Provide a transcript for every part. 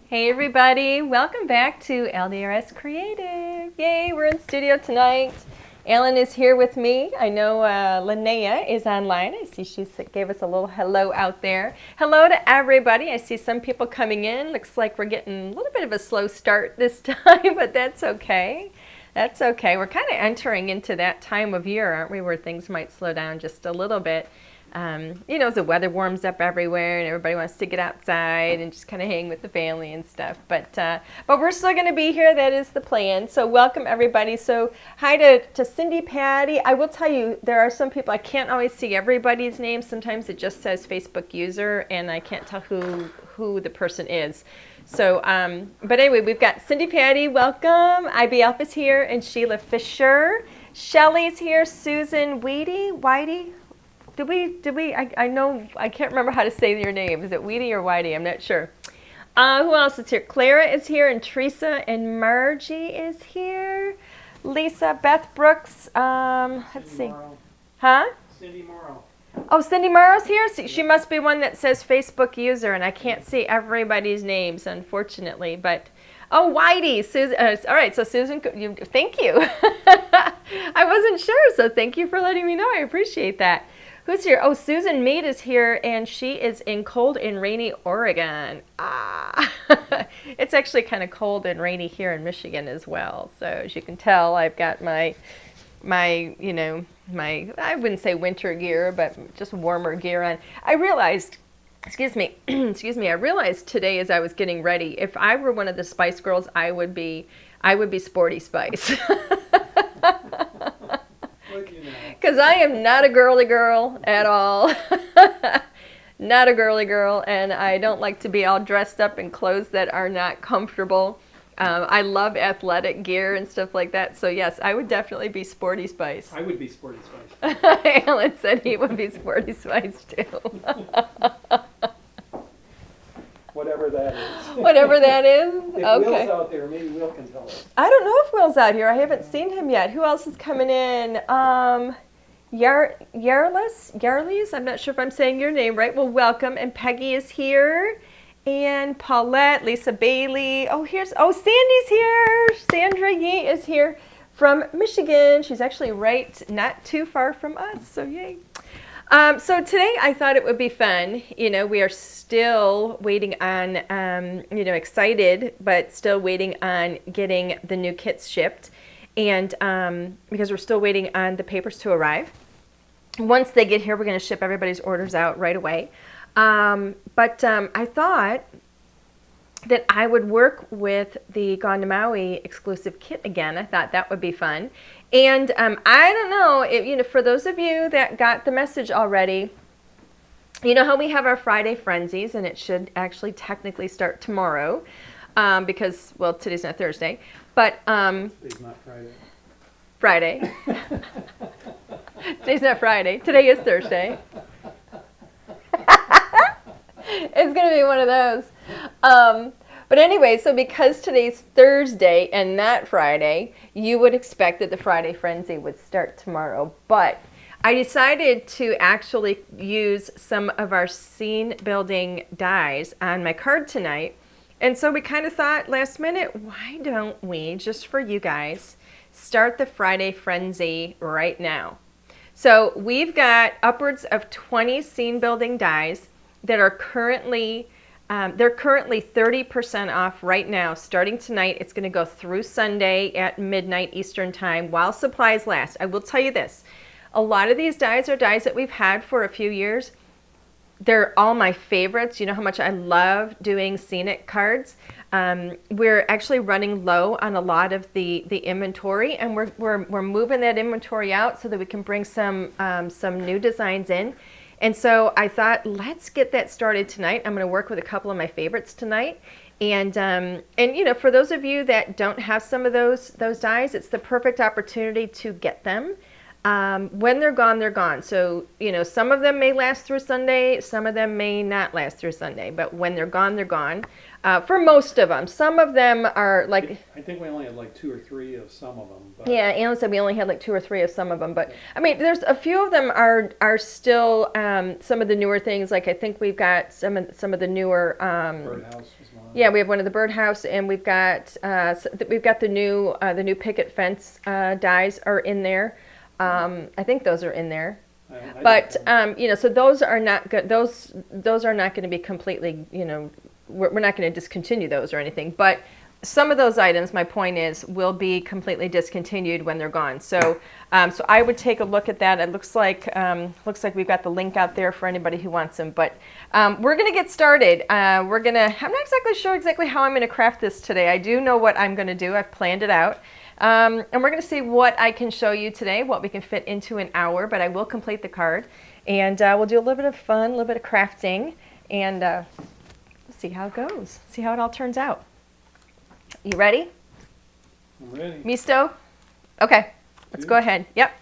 Hey everybody, welcome back to LDRS Creative. Yay, we're in studio tonight. Alan is here with me. I know Linnea is online. I see she gave us a little hello out there. Hello to everybody. I see some people coming in. Looks like we're getting a little bit of a slow start this time, but that's okay. That's okay. We're kind of entering into that time of year, aren't we, where things might slow down just a little bit. As the weather warms up everywhere and everybody wants to get outside and just kind of hang with the family and stuff. But we're still going to be here. That is the plan. So welcome everybody. So hi to Cindy, Patty. I will tell you, there are some people, I can't always see everybody's name. Sometimes it just says Facebook user and I can't tell who the person is. So, but anyway, we've got Cindy, Patty, welcome. IB Alpha's here and Sheila Fisher. Shelly's here. Susan Whitey. Did we, I know, I can't remember how to say your name. Is it Weedy or Whitey? I'm not sure. Who else is here? Clara is here, and Teresa and Margie is here. Lisa, Beth Brooks, let's see. Morrow. Huh? Cindy Morrow. Oh, Cindy Morrow's here? She must be one that says Facebook user, and I can't see everybody's names, unfortunately. But, oh, Whitey. Susan, all right, so Susan, thank you. I wasn't sure, so thank you for letting me know. I appreciate that. Who's here? Oh, Susan Mead is here, and she is in cold and rainy Oregon. It's actually kind of cold and rainy here in Michigan as well. So as you can tell, I've got my I wouldn't say winter gear, but just warmer gear on. I realized, excuse me, I realized today as I was getting ready, if I were one of the Spice Girls, I would be Sporty Spice. Because I am not a girly girl at all. Not a girly girl, and I don't like to be all dressed up in clothes that are not comfortable. I love athletic gear and stuff like that. So yes, I would definitely be Sporty Spice. I would be Sporty Spice. Alan said he would be Sporty Spice too. Whatever that is. Whatever that is? If Okay. Will's out there, maybe Will can tell us. I don't know if Will's out here. I haven't seen him yet. Who else is coming in? Yarlis, I'm not sure if I'm saying your name right. Well, welcome. And Peggy is here. And Paulette, Lisa Bailey. Sandy's here. Sandra Yee is here from Michigan. She's actually not too far from us, so yay. So today I thought it would be fun. We are still waiting on, excited, but still waiting on getting the new kits shipped. And because we're still waiting on the papers to arrive. Once they get here, we're going to ship everybody's orders out right away. But I thought that I would work with the Gone to Maui Exclusive Kit again. I thought that would be fun. And I don't know, for those of you that got the message already, you know how we have our Friday Frenzies, and it should actually technically start tomorrow because, well, today's not Thursday. But Today's not Friday. Friday. Today's not Friday. Today is Thursday. It's going to be one of those. But anyway, so because today's Thursday and not Friday, you would expect that the Friday Frenzy would start tomorrow. But I decided to actually use some of our scene building dies on my card tonight. And so we kind of thought last minute, why don't we, just for you guys, start the Friday Frenzy right now? So we've got upwards of 20 scene building dies that are currently, they're currently 30% off right now. Starting tonight, it's going to go through Sunday at midnight Eastern time while supplies last. I will tell you this, a lot of these dies are dies that we've had for a few years. They're all my favorites. You know how much I love doing scenic cards. We're actually running low on a lot of the inventory, and we're moving that inventory out so that we can bring some new designs in. And so I thought, let's get that started tonight. I'm going to work with a couple of my favorites tonight. And for those of you that don't have some of those dies, it's the perfect opportunity to get them. When they're gone, they're gone. So, some of them may last through Sunday, some of them may not last through Sunday, but when they're gone, they're gone. For most of them. Some of them are like... I think we only had like 2 or 3 of some of them. But yeah, Alan said we only had like 2 or 3 of some of them, but I mean, there's a few of them are still some of the newer things. Like I think we've got some of the newer... Birdhouse was one. Yeah, we have one of the birdhouse, and we've got the new picket fence dies are in there. I think those are in there. I But don't know. you know, so those are not good. Those are not going to be completely. You know, we're not going to discontinue those or anything. But some of those items, my point is, will be completely discontinued when they're gone. So, so I would take a look at that. It looks like we've got the link out there for anybody who wants them. But we're going to get started. I'm not exactly sure how I'm going to craft this today. I do know what I'm going to do. I've planned it out. And we're going to see what I can show you today, what we can fit into an hour, but I will complete the card. And we'll do a little bit of fun, a little bit of crafting, and see how it goes, see how it all turns out. You ready? I'm ready. Misto? Okay, let's Yeah. go ahead. Yep.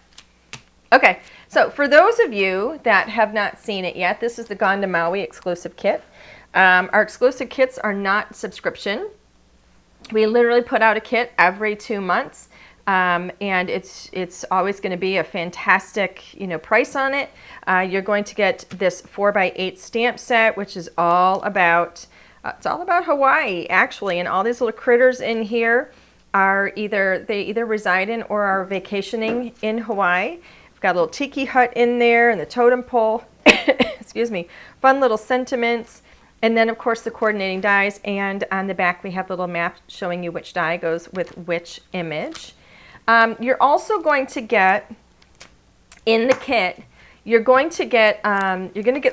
Okay, so for those of you that have not seen it yet, this is the Gone to Maui Exclusive Kit. Our exclusive kits are not subscription. We literally put out a kit every 2 months, and it's always going to be a fantastic price on it. You're going to get this 4x8 stamp set, which is all about Hawaii actually, and all these little critters in here are either reside in or are vacationing in Hawaii. We've got a little tiki hut in there and the totem pole. Excuse me. Fun little sentiments. And then, of course, the coordinating dies, and on the back we have a little map showing you which die goes with which image. You're also going to get, in the kit, you're going to get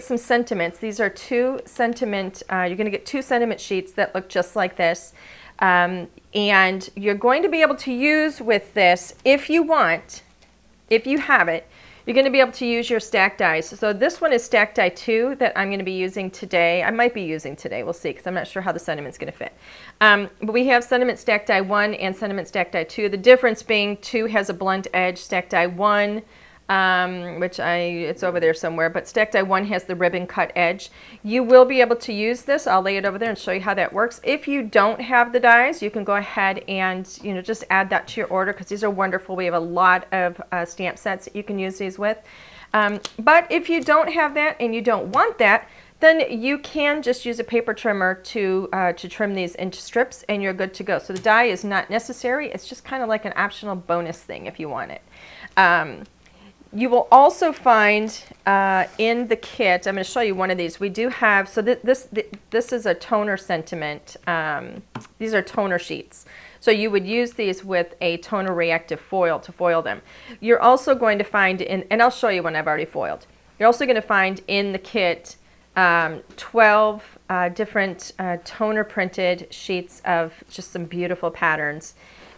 some sentiments. These are you're going to get 2 sentiment sheets that look just like this. And you're going to be able to use with this, if you have it, you're going to be able to use your stack dies. So this one is stack die 2 that I'm going to be using today. I might be using today. We'll see, because I'm not sure how the sentiment's going to fit. But we have sentiment stack die 1 and sentiment stack die 2. The difference being 2 has a blunt edge. Stack die 1, it's over there somewhere, but stack die 1 has the ribbon cut edge. You will be able to use this. I'll lay it over there and show you how that works. If you don't have the dies, you can go ahead and just add that to your order, because these are wonderful. We have a lot of stamp sets that you can use these with. But if you don't have that and you don't want that, then you can just use a paper trimmer to trim these into strips, and you're good to go. So the die is not necessary. It's just kind of like an optional bonus thing if you want it. You will also find in the kit, I'm going to show you one of these. We do have, so this is a toner sentiment. These are toner sheets. So you would use these with a toner reactive foil to foil them. You're also going to find, and I'll show you one I've already foiled. You're also going to find in the kit 12 different toner printed sheets of just some beautiful patterns,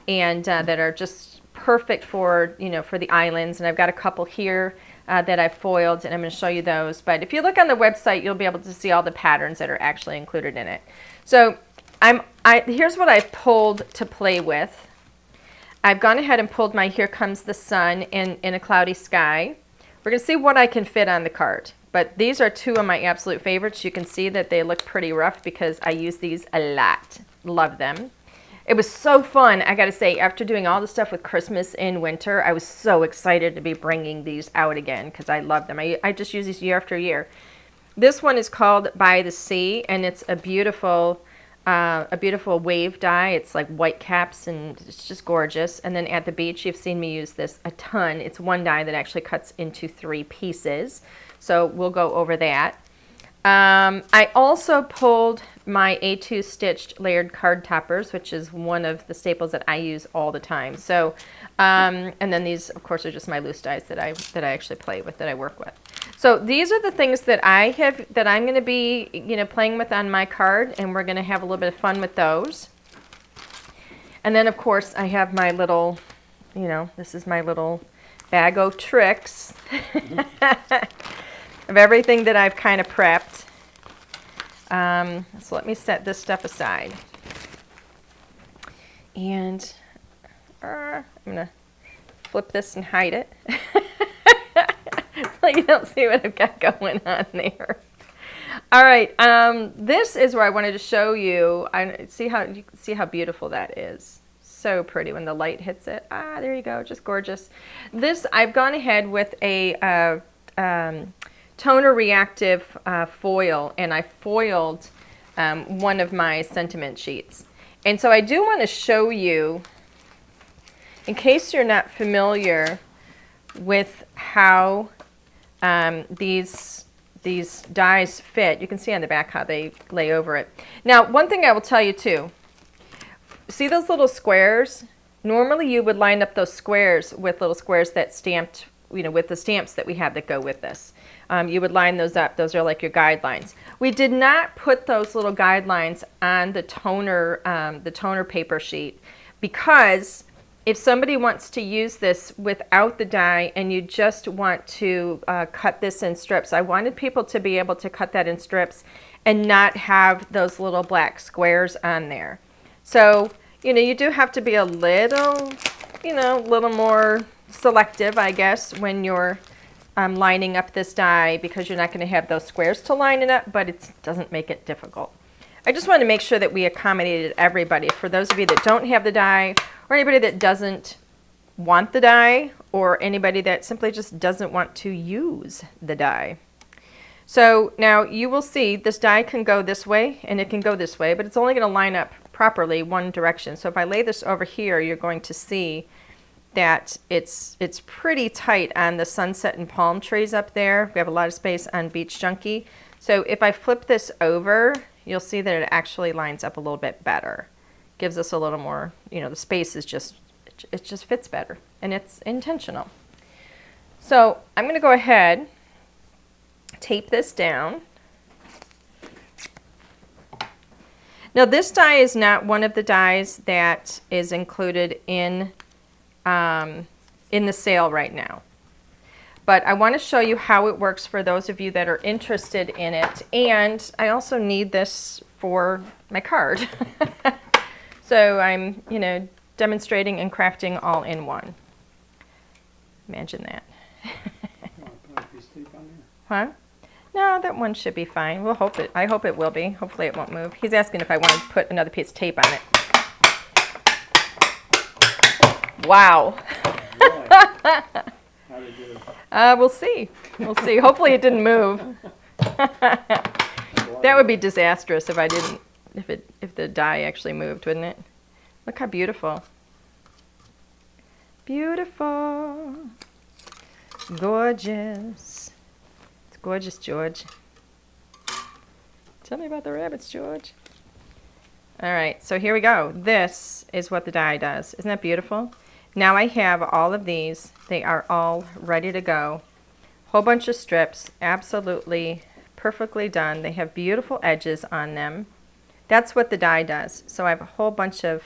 and that are just perfect for for the islands. And I've got a couple here that I've foiled, and I'm going to show you those. But if you look on the website, you'll be able to see all the patterns that are actually included in it. So here's what I've pulled to play with. I've gone ahead and pulled my Here Comes the Sun in a cloudy sky. We're going to see what I can fit on the card. But these are 2 of my absolute favorites. You can see that they look pretty rough because I use these a lot. Love them. It was so fun, I gotta say, after doing all the stuff with Christmas and winter, I was so excited to be bringing these out again because I love them. I just use these year after year. This one is called By the Sea, and it's a beautiful wave die. It's like white caps, and it's just gorgeous. And then at the beach, you've seen me use this a ton. It's one die that actually cuts into 3 pieces. So we'll go over that. I also pulled my A2 stitched layered card toppers, which is one of the staples that I use all the time. So, and then these, of course, are just my loose dies that I actually play with, that I work with. So these are the things that I'm going to be, playing with on my card, and we're going to have a little bit of fun with those. And then, of course, I have my little, this is my little bag of tricks of everything that I've kind of prepped. So let me set this stuff aside. And I'm going to flip this and hide it. So you don't see what I've got going on there. All right, this is where I wanted to show you. You can see how beautiful that is. So pretty when the light hits it. There you go, just gorgeous. This, I've gone ahead with a toner reactive foil, and I foiled one of my sentiment sheets. And so I do want to show you, in case you're not familiar with how these dies fit. You can see on the back how they lay over it. Now, one thing I will tell you too, see those little squares? Normally you would line up those squares with little squares that stamped, with the stamps that we have that go with this. You would line those up. Those are like your guidelines. We did not put those little guidelines on the toner paper sheet, because if somebody wants to use this without the die and you just want to cut this in strips, I wanted people to be able to cut that in strips and not have those little black squares on there. So, you do have to be a little, little more selective, I guess, when you're lining up this die, because you're not going to have those squares to line it up, but it doesn't make it difficult. I just wanted to make sure that we accommodated everybody. For those of you that don't have the die, or anybody that doesn't want the die, or anybody that simply just doesn't want to use the die. So now you will see this die can go this way and it can go this way, but it's only going to line up properly one direction. So if I lay this over here, you're going to see that it's pretty tight on the sunset and palm trees up there. We have a lot of space on Beach Junkie. So if I flip this over, you'll see that it actually lines up a little bit better. Gives us a little more, the space is it just fits better, and it's intentional. So I'm going to go ahead, tape this down. Now this die is not one of the dies that is included in the sale right now. But I want to show you how it works for those of you that are interested in it. And I also need this for my card. So I'm, demonstrating and crafting all in one. Imagine that. Huh? No, that one should be fine. We'll hope it. I hope it will be. Hopefully it won't move. He's asking if I want to put another piece of tape on it. Wow. We'll see. We'll see. Hopefully it didn't move. That would be disastrous if I didn't. If the die actually moved, wouldn't it? Look how beautiful. Beautiful. Gorgeous. It's gorgeous, George. Tell me about the rabbits, George. All right, so here we go. This is what the die does. Isn't that beautiful? Now I have all of these. They are all ready to go. Whole bunch of strips, absolutely perfectly done. They have beautiful edges on them. That's what the die does. So I have a whole bunch of,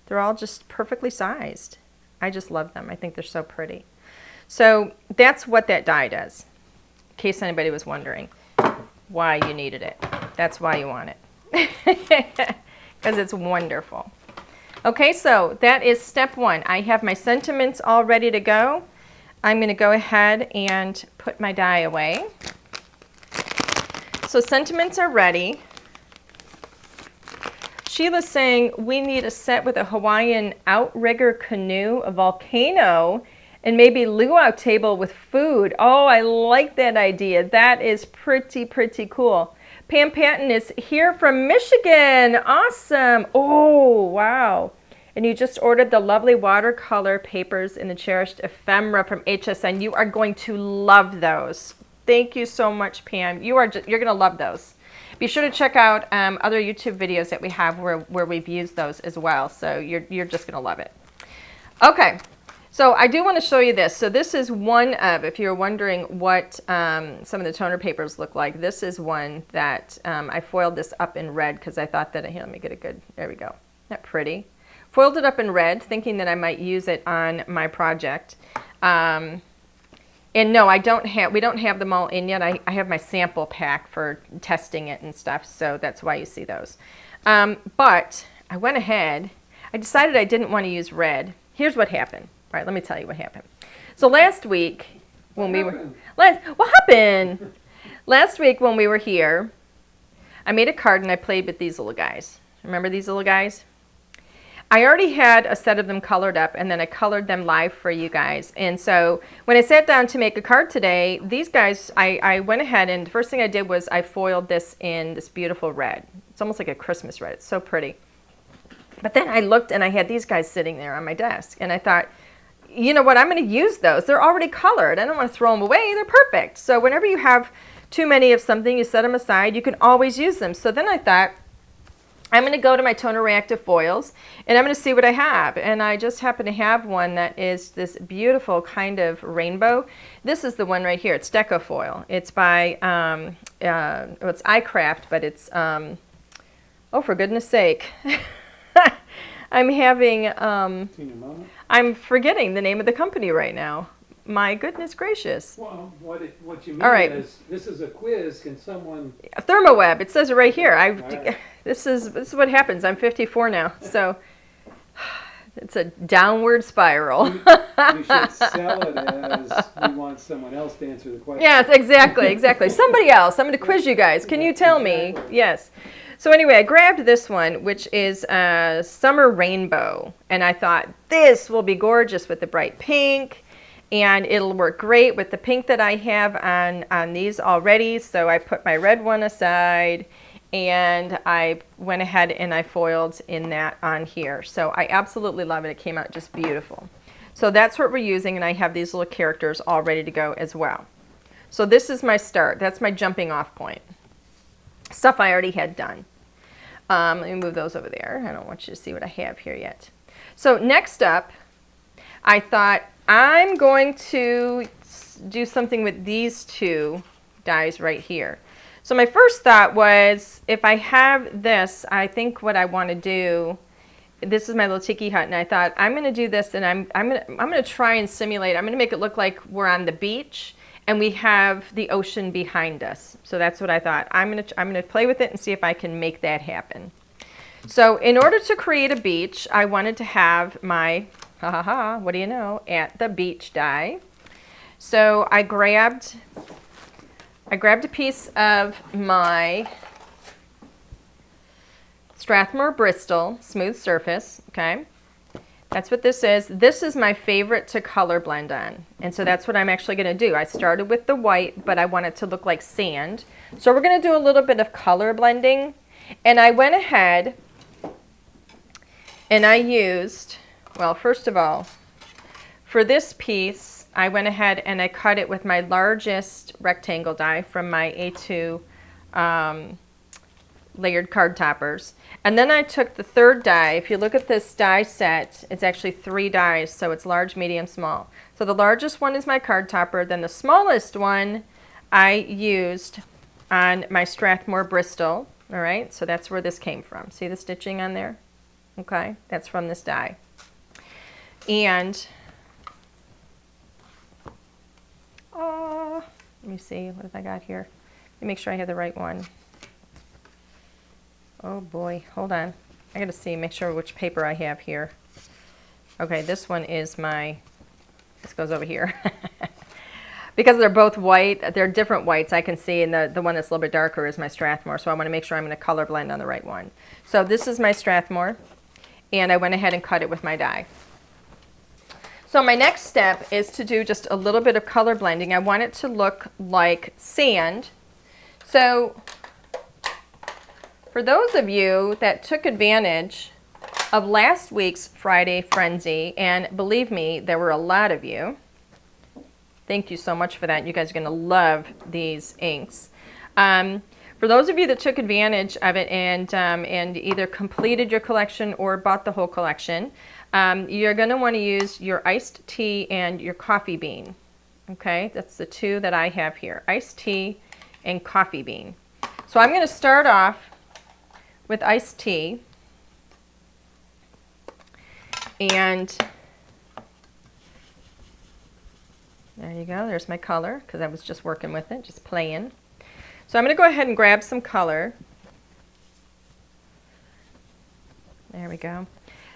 they're all just perfectly sized. I just love them. I think they're so pretty. So that's what that die does, in case anybody was wondering why you needed it. That's why you want it, because it's wonderful. Okay, so that is step one. I have my sentiments all ready to go. I'm going to go ahead and put my die away. So sentiments are ready. Sheila's saying we need a set with a Hawaiian outrigger canoe, a volcano, and maybe luau table with food. Oh, I like that idea. That is pretty cool. Pam Patton is here from Michigan. Awesome. Oh, wow. And you just ordered the lovely watercolor papers in the cherished ephemera from HSN. You are going to love those. Thank you so much, Pam. You're going to love those. Be sure to check out other YouTube videos that we have where we've used those as well. So you're just going to love it. Okay, so I do want to show you this. So this is one of, if you're wondering what some of the toner papers look like, this is one that I foiled this up in red because I thought that, here, let me get a good, there we go. Isn't that pretty? Foiled it up in red, thinking that I might use it on my project. And no, we don't have them all in yet. I have my sample pack for testing it and stuff, so that's why you see those. But I went ahead, I decided I didn't want to use red. Here's what happened. All right, let me tell you what happened. So last week, when what happened? Last week when we were here, I made a card and I played with these little guys. Remember these little guys? I already had a set of them colored up, and then I colored them live for you guys. And so when I sat down to make a card today, these guys, I went ahead and the first thing I did was I foiled this in this beautiful red. It's almost like a Christmas red. It's so pretty. But then I looked and I had these guys sitting there on my desk. And I thought, you know what, I'm going to use those. They're already colored. I don't want to throw them away. They're perfect. So whenever you have too many of something, you set them aside. You can always use them. So then I thought, I'm going to go to my toner reactive foils and I'm going to see what I have. And I just happen to have one that is this beautiful kind of rainbow. This is the one right here. It's Deco Foil. It's by, it's iCraft, but it's, oh, for goodness sake. I'm having, I'm forgetting the name of the company right now. My goodness gracious. Well, what you mean All right. is, this is a quiz. Can someone? ThermoWeb. It says it right here. Right. This is what happens. I'm 54 now, so it's a downward spiral. You should sell it as we want someone else to answer the question. Yes, exactly. Somebody else. I'm going to quiz you guys. Can you tell me? Exactly. Yes. So anyway, I grabbed this one, which is Summer Rainbow, and I thought this will be gorgeous with the bright pink. And it'll work great with the pink that I have on these already. So I put my red one aside and I went ahead and I foiled in that on here. So I absolutely love it. It came out just beautiful. So that's what we're using, and I have these little characters all ready to go as well. So this is my start. That's my jumping off point. Stuff I already had done. Let me move those over there. I don't want you to see what I have here yet. So next up, I thought, I'm going to do something with these two dies right here. So my first thought was, if I have this, I think what I want to do, this is my little tiki hut, and I thought I'm going to do this, and I'm going to try and simulate. I'm going to make it look like we're on the beach and we have the ocean behind us. So that's what I thought. I'm going to play with it and see if I can make that happen. So in order to create a beach, I wanted to have my what do you know, at the beach die. So I grabbed a piece of my Strathmore Bristol Smooth Surface, okay? That's what this is. This is my favorite to color blend on. And so that's what I'm actually going to do. I started with the white, but I want it to look like sand. So we're going to do a little bit of color blending. And I went ahead and I used, well, first of all, for this piece, I went ahead and I cut it with my largest rectangle die from my A2 layered card toppers. And then I took the third die. If you look at this die set, it's actually 3 dies, so it's large, medium, small. So the largest one is my card topper. Then the smallest one I used on my Strathmore Bristol. All right, so that's where this came from. See the stitching on there? Okay, that's from this die. And let me see, what have I got here? Let me make sure I have the right one. Oh boy, hold on. I gotta see, make sure which paper I have here. Okay, this one is my, this goes over here. Because they're both white, they're different whites I can see, and the one that's a little bit darker is my Strathmore, so I want to make sure I'm going to color blend on the right one. So this is my Strathmore, and I went ahead and cut it with my die. So my next step is to do just a little bit of color blending. I want it to look like sand. So for those of you that took advantage of last week's Friday Frenzy, and believe me, there were a lot of you. Thank you so much for that. You guys are going to love these inks. For those of you that took advantage of it and either completed your collection or bought the whole collection, you're going to want to use your iced tea and your coffee bean. Okay, that's the two that I have here, iced tea and coffee bean. So I'm going to start off with iced tea, and there you go, there's my color, because I was just working with it, just playing. So I'm going to go ahead and grab some color. There we go.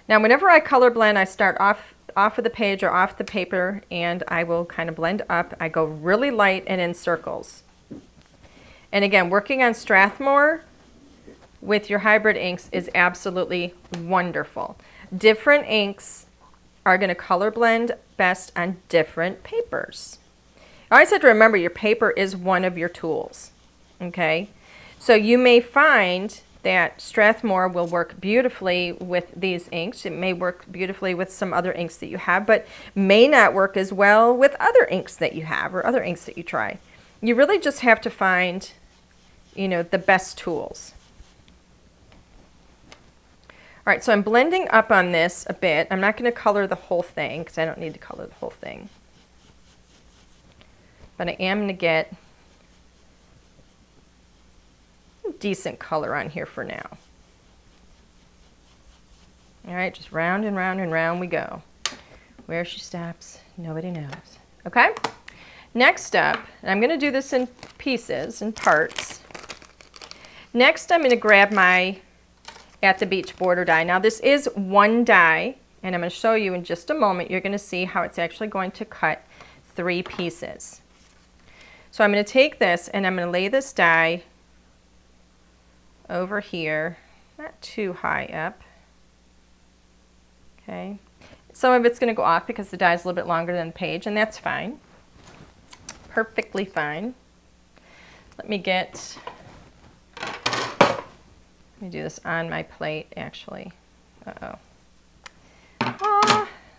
Now whenever I color blend, I start off of the page or off the paper, and I will kind of blend up. I go really light and in circles. And again, working on Strathmore with your hybrid inks is absolutely wonderful. Different inks are going to color blend best on different papers. I always have to remember your paper is one of your tools. Okay, so you may find that Strathmore will work beautifully with these inks. It may work beautifully with some other inks that you have, but may not work as well with other inks that you have or other inks that you try. You really just have to find, you know, the best tools. All right, so I'm blending up on this a bit. I'm not going to color the whole thing because I don't need to color the whole thing. But I am going to get decent color on here for now. All right, just round and round and round we go. Where she stops, nobody knows. Okay, next up, and I'm going to do this in pieces and parts. Next, I'm going to grab my At the Beach border die. Now this is one die, and I'm going to show you in just a moment. You're going to see how it's actually going to cut 3 pieces. So I'm going to take this and I'm going to lay this die over here, not too high up. Okay, some of it's going to go off because the die is a little bit longer than the page, and that's fine. Perfectly fine. Let me do this on my plate actually. Ah,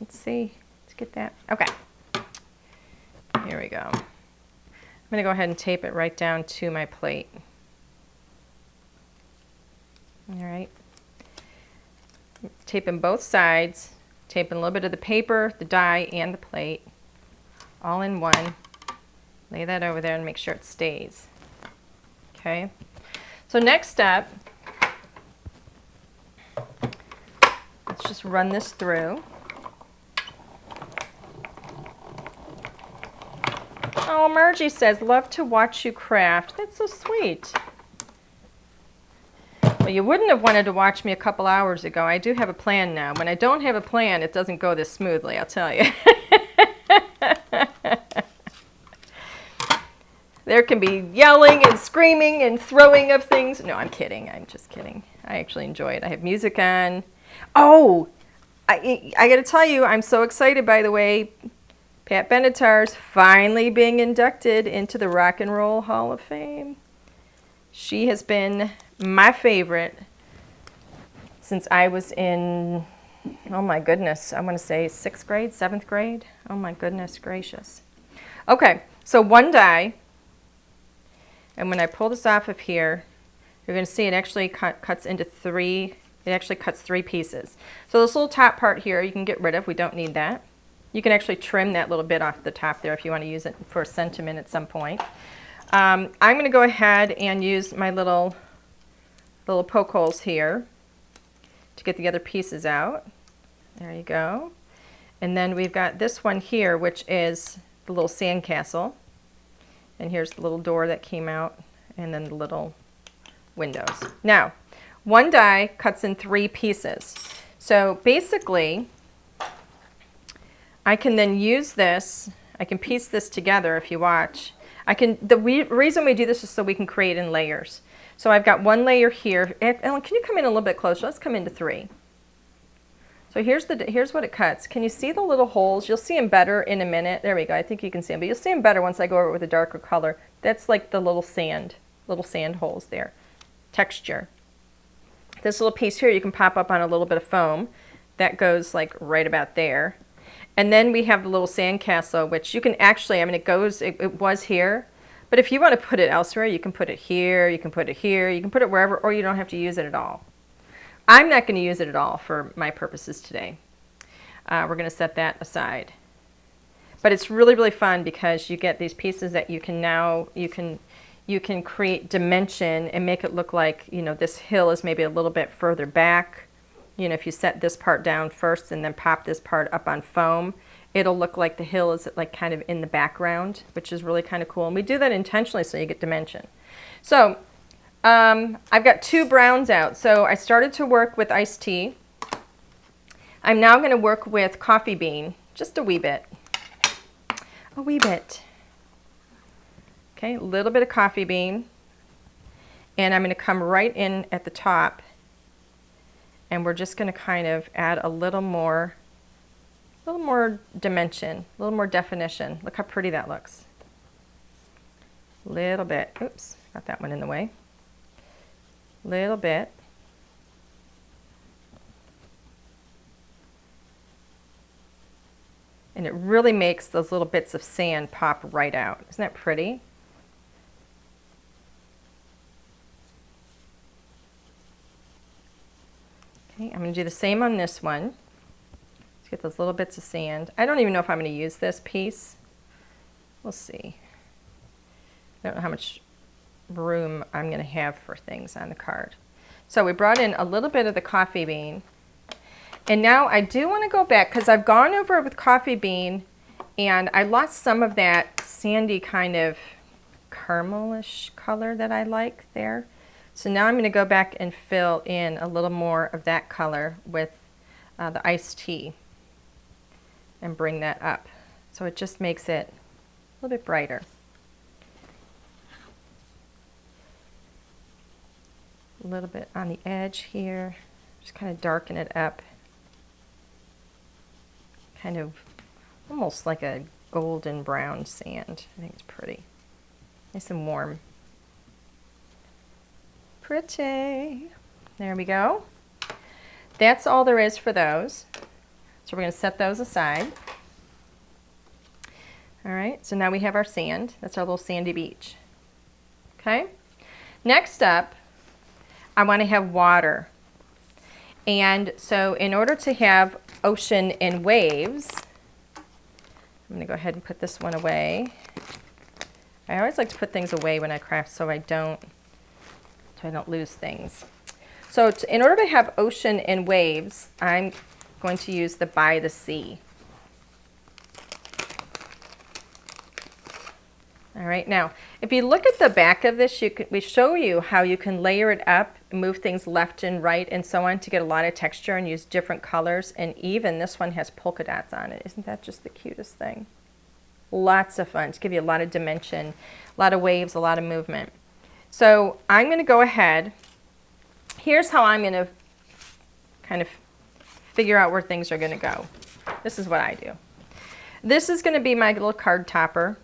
let's see. Let's get that. Okay. Here we go. I'm going to go ahead and tape it right down to my plate. All right. Taping both sides, taping a little bit of the paper, the die, and the plate, all in one. Lay that over there and make sure it stays. Okay. So next up, let's just run this through. Oh, Margie says, love to watch you craft. That's so sweet. Well, you wouldn't have wanted to watch me a couple hours ago. I do have a plan now. When I don't have a plan, it doesn't go this smoothly, I'll tell you. There can be yelling and screaming and throwing of things. No, I'm kidding. I'm just kidding. I actually enjoy it. I have music on. Oh, I got to tell you, I'm so excited, by the way. Pat Benatar's finally being inducted into the Rock and Roll Hall of Fame. She has been my favorite since I was in, oh my goodness, I want to say 6th grade, 7th grade. Oh my goodness gracious. Okay, so one die, and when I pull this off of here, you're going to see it actually cuts into 3, it actually cuts 3 pieces. So this little top part here you can get rid of, we don't need that. You can actually trim that little bit off the top there if you want to use it for sentiment at some point. I'm going to go ahead and use my little poke holes here to get the other pieces out. There you go. And then we've got this one here, which is the little sandcastle. And here's the little door that came out, and then the little windows. Now, one die cuts in 3 pieces. So basically, I can then use this, I can piece this together if you watch. The reason we do this is so we can create in layers. So I've got one layer here. Ellen, can you come in a little bit closer? Let's come into 3. So here's what it cuts. Can you see the little holes? You'll see them better in a minute. There we go. I think you can see them, but you'll see them better once I go over it with a darker color. That's like the little sand holes there. Texture. This little piece here you can pop up on a little bit of foam. That goes like right about there. And then we have the little sandcastle, which you can actually, I mean, it was here, but if you want to put it elsewhere, you can put it here, you can put it here, you can put it wherever, or you don't have to use it at all. I'm not going to use it at all for my purposes today. We're going to set that aside. But it's really, really fun because you get these pieces that you can now, you can create dimension and make it look like, you know, this hill is maybe a little bit further back. You know, if you set this part down first and then pop this part up on foam, it'll look like the hill is like kind of in the background, which is really kind of cool. And we do that intentionally so you get dimension. So I've got 2 browns out. So I started to work with iced tea. I'm now going to work with coffee bean, just a wee bit. A wee bit. Okay, a little bit of coffee bean. And I'm going to come right in at the top. And we're just going to kind of add a little more dimension, a little more definition. Look how pretty that looks. Little bit. Oops, got that one in the way. Little bit. And it really makes those little bits of sand pop right out. Isn't that pretty? Okay, I'm going to do the same on this one. Let's get those little bits of sand. I don't even know if I'm going to use this piece. We'll see. I don't know how much room I'm going to have for things on the card. So we brought in a little bit of the coffee bean. And now I do want to go back because I've gone over it with coffee bean and I lost some of that sandy kind of caramelish color that I like there. So now I'm going to go back and fill in a little more of that color with the iced tea and bring that up. So it just makes it a little bit brighter. A little bit on the edge here, just kind of darken it up. Kind of almost like a golden brown sand. I think it's pretty. Nice and warm. Pretty. There we go. That's all there is for those. So we're going to set those aside. All right, so now we have our sand. That's our little sandy beach. Okay. Next up, I want to have water. And so in order to have ocean and waves, I'm going to go ahead and put this one away. I always like to put things away when I craft so I don't lose things. So in order to have ocean and waves, I'm going to use the By the Sea. All right, now if you look at the back of this, we show you how you can layer it up, move things left and right and so on to get a lot of texture and use different colors. And even this one has polka dots on it. Isn't that just the cutest thing? Lots of fun to give you a lot of dimension, a lot of waves, a lot of movement. So I'm going to go ahead. Here's how I'm going to kind of figure out where things are going to go. This is what I do. This is going to be my little card topper.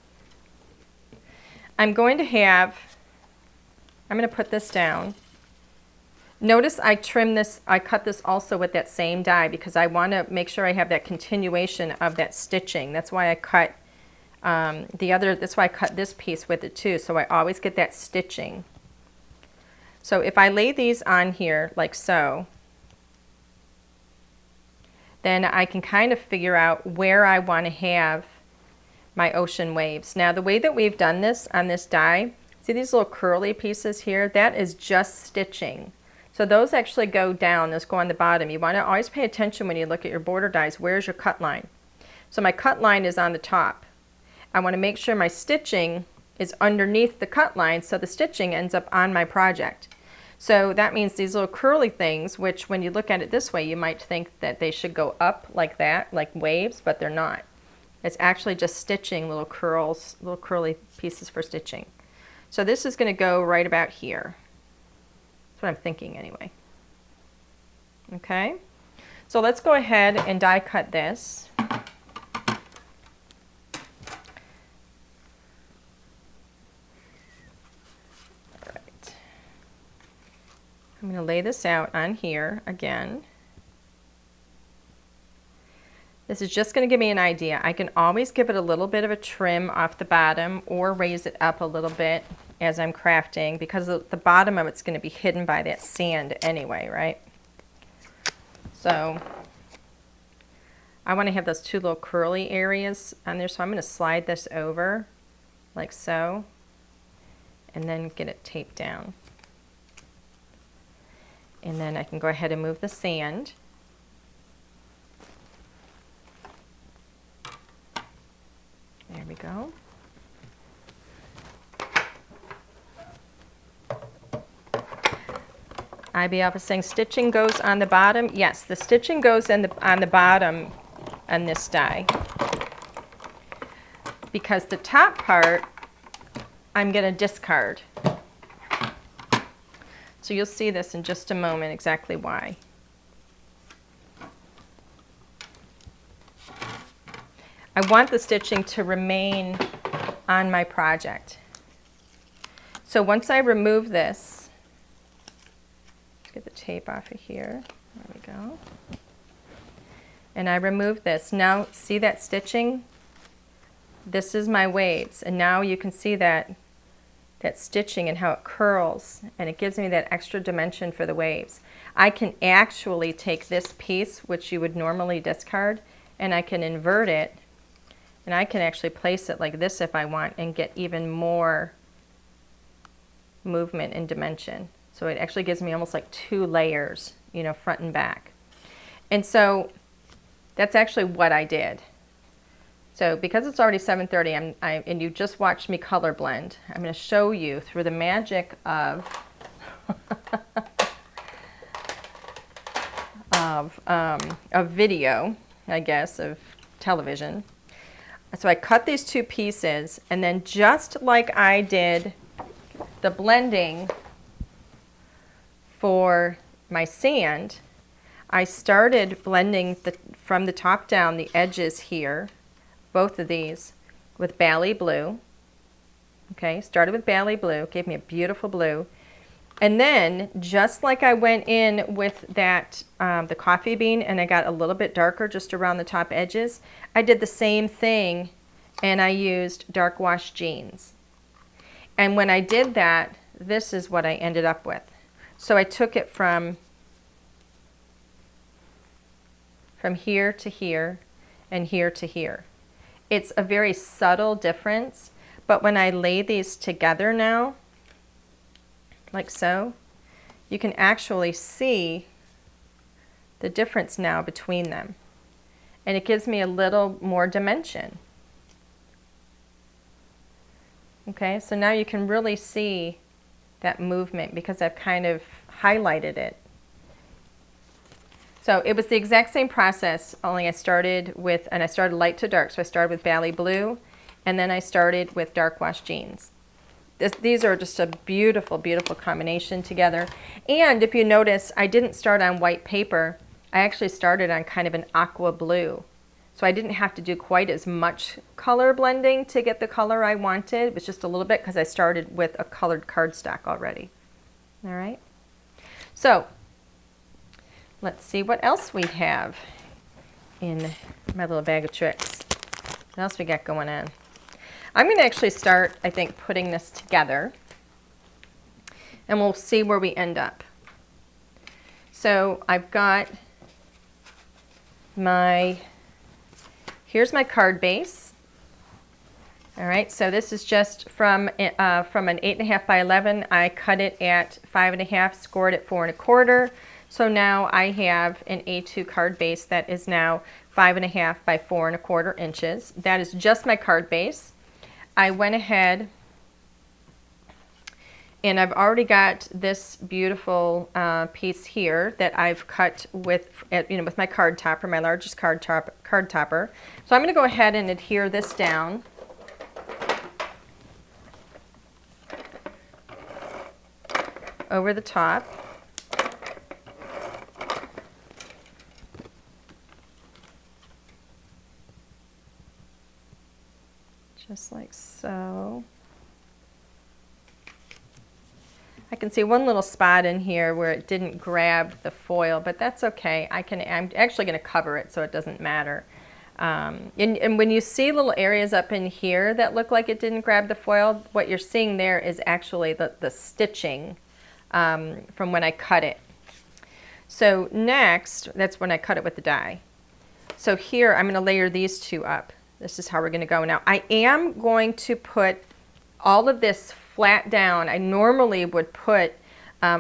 I'm going to put this down. Notice I trim this, I cut this also with that same die because I want to make sure I have that continuation of that stitching. That's why I cut that's why I cut this piece with it too, so I always get that stitching. So if I lay these on here like so, then I can kind of figure out where I want to have my ocean waves. Now the way that we've done this on this die, see these little curly pieces here? That is just stitching. So those actually go down, those go on the bottom. You want to always pay attention when you look at your border dies, where's your cut line? So my cut line is on the top. I want to make sure my stitching is underneath the cut line so the stitching ends up on my project. So that means these little curly things, which when you look at it this way, you might think that they should go up like that, like waves, but they're not. It's actually just stitching, little curls, little curly pieces for stitching. So this is going to go right about here. That's what I'm thinking anyway. Okay, so let's go ahead and die cut this. All right. I'm going to lay this out on here again. This is just going to give me an idea. I can always give it a little bit of a trim off the bottom or raise it up a little bit as I'm crafting because the bottom of it's going to be hidden by that sand anyway, right? So I want to have those two little curly areas on there, so I'm going to slide this over like so and then get it taped down. And then I can go ahead and move the sand. There we go. IBF is saying stitching goes on the bottom. Yes, the stitching goes on the bottom on this die. Because the top part, I'm going to discard. So you'll see this in just a moment exactly why. I want the stitching to remain on my project. So once I remove this, let's get the tape off of here. There we go. and I remove this. Now see that stitching? This is my waves, and now you can see that stitching and how it curls, and it gives me that extra dimension for the waves. I can actually take this piece, which you would normally discard, and I can invert it, and I can actually place it like this if I want and get even more movement and dimension. So it actually gives me almost like 2 layers, you know, front and back. And so that's actually what I did. So because it's already 7:30 and you just watched me color blend, I'm going to show you through the magic of of video, I guess, of television. So I cut these 2 pieces, and then just like I did the blending for my sand, I started blending from the top down the edges here, both of these, with Bali blue. Okay, started with Bali blue, gave me a beautiful blue. And then, just like I went in with that, the coffee bean, and I got a little bit darker just around the top edges, I did the same thing, and I used dark wash jeans. And when I did that, this is what I ended up with. So I took it from here to here and here to here. It's a very subtle difference, but when I lay these together now, like so, you can actually see the difference now between them. And it gives me a little more dimension. Okay, so now you can really see that movement because I've kind of highlighted it. So it was the exact same process, only I started light to dark. So I started with Bali blue, and then I started with dark wash jeans. These are just a beautiful, beautiful combination together. And if you notice, I didn't start on white paper. I actually started on kind of an aqua blue. So I didn't have to do quite as much color blending to get the color I wanted. It was just a little bit because I started with a colored cardstock already. All right. So let's see what else we have in my little bag of tricks. What else we got going on? I'm going to actually start, I think, putting this together, and we'll see where we end up. So I've got here's my card base. All right, so this is just from an 8.5 by 11. I cut it at 5.5, scored at 4 1/4. So now I have an A2 card base that is now 5.5 by 4 1/4 inches. That is just my card base. I went ahead and I've already got this beautiful piece here that I've cut with my card topper, my largest card topper. So I'm going to go ahead and adhere this down. Over the top. Just like so. I can see one little spot in here where it didn't grab the foil, but that's okay. I'm actually going to cover it so it doesn't matter. And when you see little areas up in here that look like it didn't grab the foil, what you're seeing there is actually the stitching from when I cut it. So next, that's when I cut it with the die. So here I'm going to layer these 2 up. This is how we're going to go now. I am going to put all of this flat down. I normally would put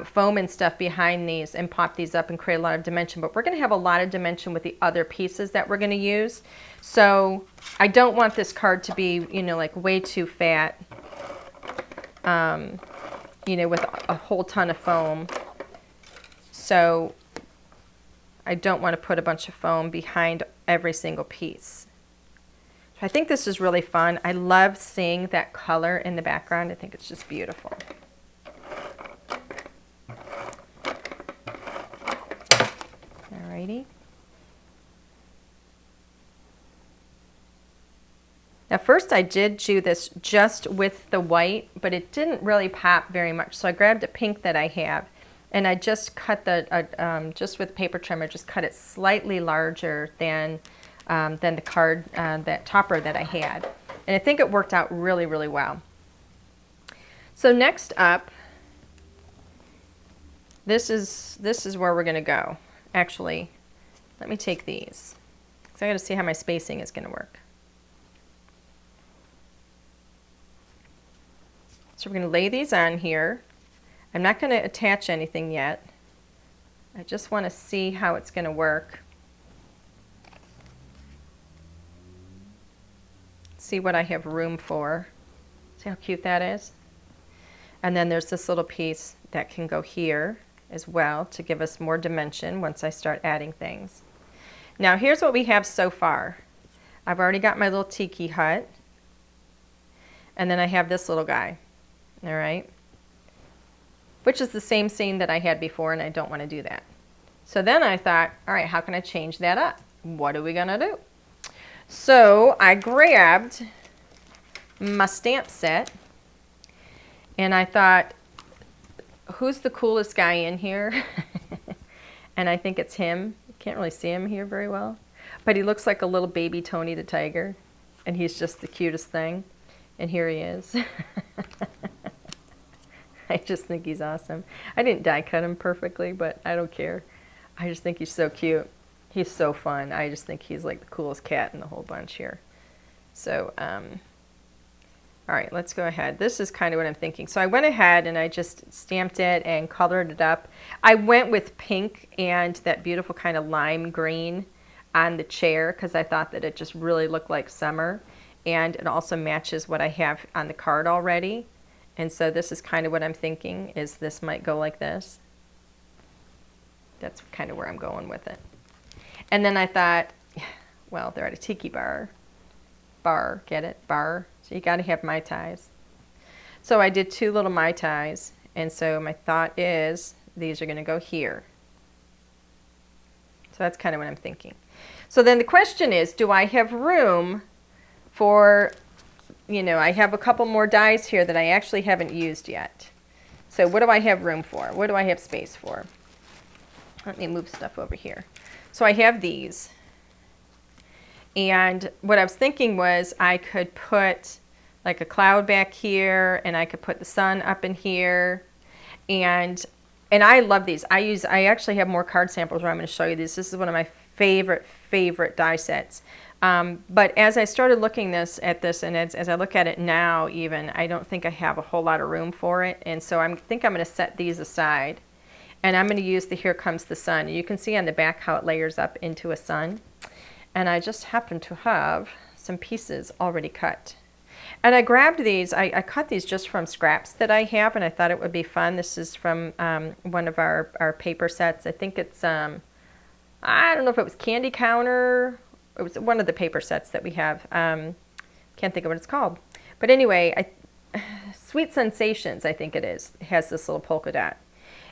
foam and stuff behind these and pop these up and create a lot of dimension, but we're going to have a lot of dimension with the other pieces that we're going to use. So I don't want this card to be, like way too fat, with a whole ton of foam. So I don't want to put a bunch of foam behind every single piece. I think this is really fun. I love seeing that color in the background. I think it's just beautiful. Alrighty. Now first I did do this just with the white, but it didn't really pop very much. So I grabbed a pink that I have, And I just cut just with paper trimmer, just cut it slightly larger than the card, that topper that I had. And I think it worked out really, really well. So next up, this is where we're going to go. Actually, let me take these, because I got to see how my spacing is going to work. So we're going to lay these on here. I'm not going to attach anything yet. I just want to see how it's going to work. See what I have room for. See how cute that is? And then there's this little piece that can go here as well to give us more dimension once I start adding things. Now here's what we have so far. I've already got my little tiki hut. And then I have this little guy. All right. Which is the same scene that I had before, and I don't want to do that. So then I thought, all right, how can I change that up? What are we going to do? So I grabbed my stamp set, and I thought, who's the coolest guy in here? And I think it's him. You can't really see him here very well, but he looks like a little baby Tony the Tiger, and he's just the cutest thing. And here he is. I just think he's awesome. I didn't die cut him perfectly, but I don't care. I just think he's so cute. He's so fun. I just think he's like the coolest cat in the whole bunch here. So, all right, let's go ahead. This is kind of what I'm thinking. So I went ahead and I just stamped it and colored it up. I went with pink and that beautiful kind of lime green on the chair because I thought that it just really looked like summer. And it also matches what I have on the card already. And so this is kind of what I'm thinking, is this might go like this. That's kind of where I'm going with it. And then I thought, well, they're at a tiki bar. Bar, get it? Bar. So you got to have Mai Tais. So I did 2 little Mai Tais. And so my thought is these are going to go here. So that's kind of what I'm thinking. So then the question is, do I have room for... You know, I have a couple more dies here that I actually haven't used yet. So what do I have room for? What do I have space for? Let me move stuff over here. So I have these. And what I was thinking was I could put like a cloud back here, and I could put the sun up in here. And I love these. I actually have more card samples where I'm going to show you these. This is one of my favorite die sets. But as I started looking at this, and as I look at it now even, I don't think I have a whole lot of room for it. And so I think I'm going to set these aside. And I'm going to use the Here Comes the Sun. You can see on the back how it layers up into a sun. And I just happen to have some pieces already cut. And I grabbed these. I cut these just from scraps that I have, and I thought it would be fun. This is from one of our paper sets. I think it's, I don't know if it was Candy Counter. It was one of the paper sets that we have. Can't think of what it's called. But anyway, Sweet Sensations, I think it is. It has this little polka dot.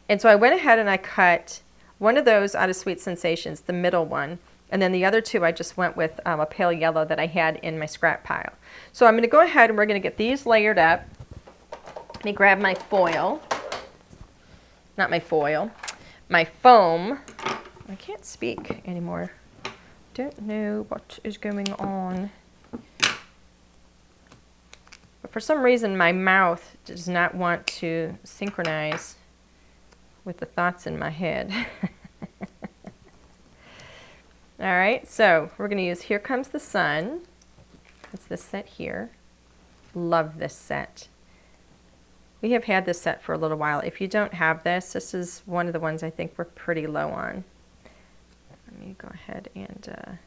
And so I went ahead and I cut one of those out of Sweet Sensations, the middle one. And then the other 2 I just went with a pale yellow that I had in my scrap pile. So I'm going to go ahead and we're going to get these layered up. Let me grab my foil. Not my foil. My foam. I can't speak anymore. Don't know what is going on. But for some reason my mouth does not want to synchronize with the thoughts in my head. All right, so we're going to use Here Comes the Sun. It's this set here. Love this set. We have had this set for a little while. If you don't have this, this is one of the ones I think we're pretty low on. Let me go ahead and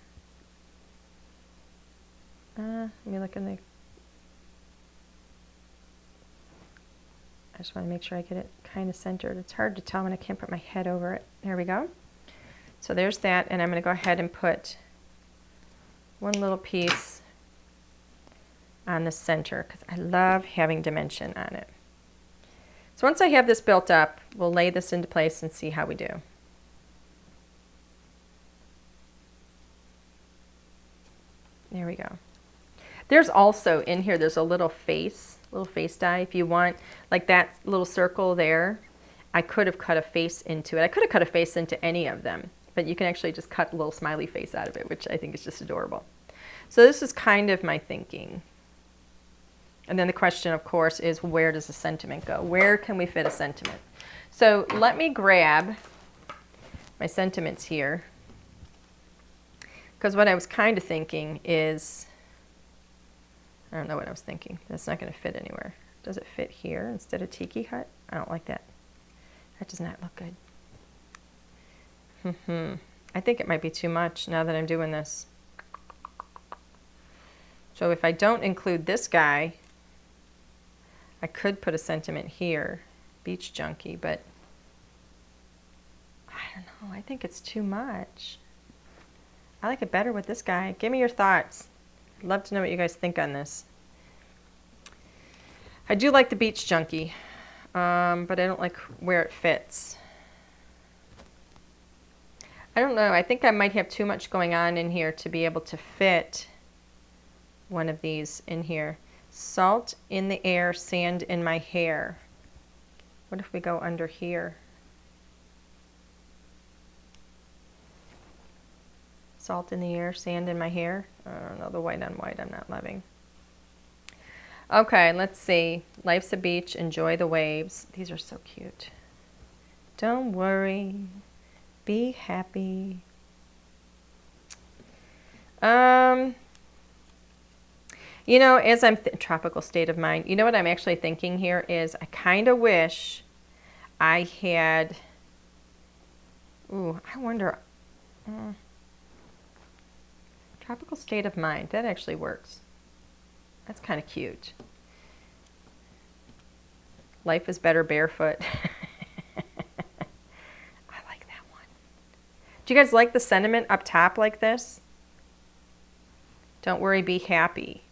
let me look in the... I just want to make sure I get it kind of centered. It's hard to tell when I can't put my head over it. There we go. So there's that, and I'm going to go ahead and put one little piece on the center because I love having dimension on it. So once I have this built up, we'll lay this into place and see how we do. There we go. There's also in here, there's a little face die if you want, like that little circle there. I could have cut a face into it. I could have cut a face into any of them, but you can actually just cut a little smiley face out of it, which I think is just adorable. So this is kind of my thinking. And then the question, of course, is where does the sentiment go? Where can we fit a sentiment? So let me grab my sentiments here. Because what I was kind of thinking is, I don't know what I was thinking. That's not going to fit anywhere. Does it fit here instead of tiki hut? I don't like that. That does not look good. I think it might be too much now that I'm doing this. So if I don't include this guy, I could put a sentiment here, beach junkie, but I don't know. I think it's too much. I like it better with this guy. Give me your thoughts. I'd love to know what you guys think on this. I do like the beach junkie, but I don't like where it fits. I don't know. I think I might have too much going on in here to be able to fit one of these in here. Salt in the air, sand in my hair. What if we go under here? Salt in the air, sand in my hair. I don't know, the white on white I'm not loving. Okay, let's see. Life's a beach, enjoy the waves. These are so cute. Don't worry, be happy. You know, as I'm tropical state of mind, you know what I'm actually thinking here is I kind of wish I had, ooh, I wonder, tropical state of mind, that actually works. That's kind of cute. Life is better barefoot. I like that one. Do you guys like the sentiment up top like this? Don't worry, be happy.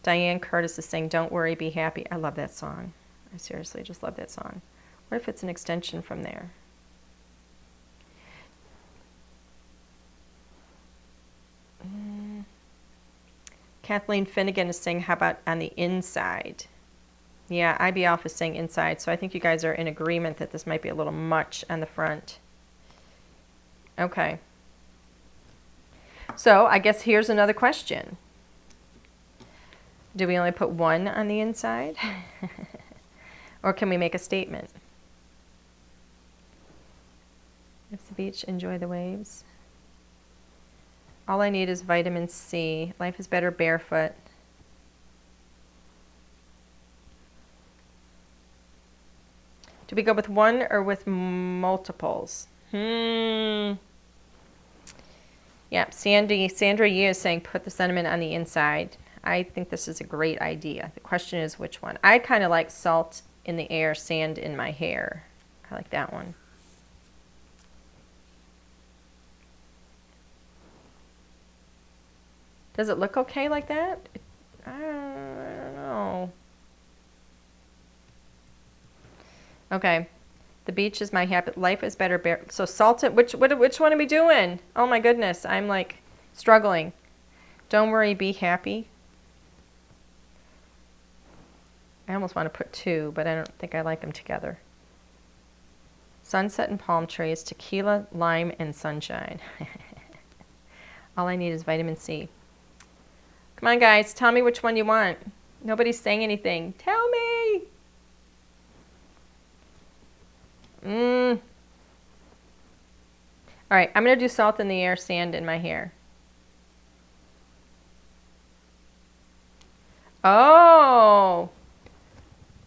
Diane Curtis is saying, don't worry, be happy. I love that song. I seriously just love that song. What if it's an extension from there? Kathleen Finnegan is saying, how about on the inside? Yeah, IB Alpha is saying inside, so I think you guys are in agreement that this might be a little much on the front. Okay. So I guess here's another question. Do we only put one on the inside? Or can we make a statement? It's the beach, enjoy the waves. All I need is vitamin C. Life is better barefoot. Do we go with one or with multiples? Yeah, Sandra Yee is saying put the sentiment on the inside. I think this is a great idea. The question is which one. I kind of like salt in the air, sand in my hair. I like that one. Does it look okay like that? I don't know. Okay. The beach is my habit. Life is better. So salt it. Which one are we doing? Oh my goodness. I'm like struggling. Don't worry, be happy. I almost want to put two, but I don't think I like them together. Sunset and palm trees, tequila, lime, and sunshine. All I need is vitamin C. Come on, guys. Tell me which one you want. Nobody's saying anything. Tell me. All right. I'm going to do salt in the air, sand in my hair. Oh.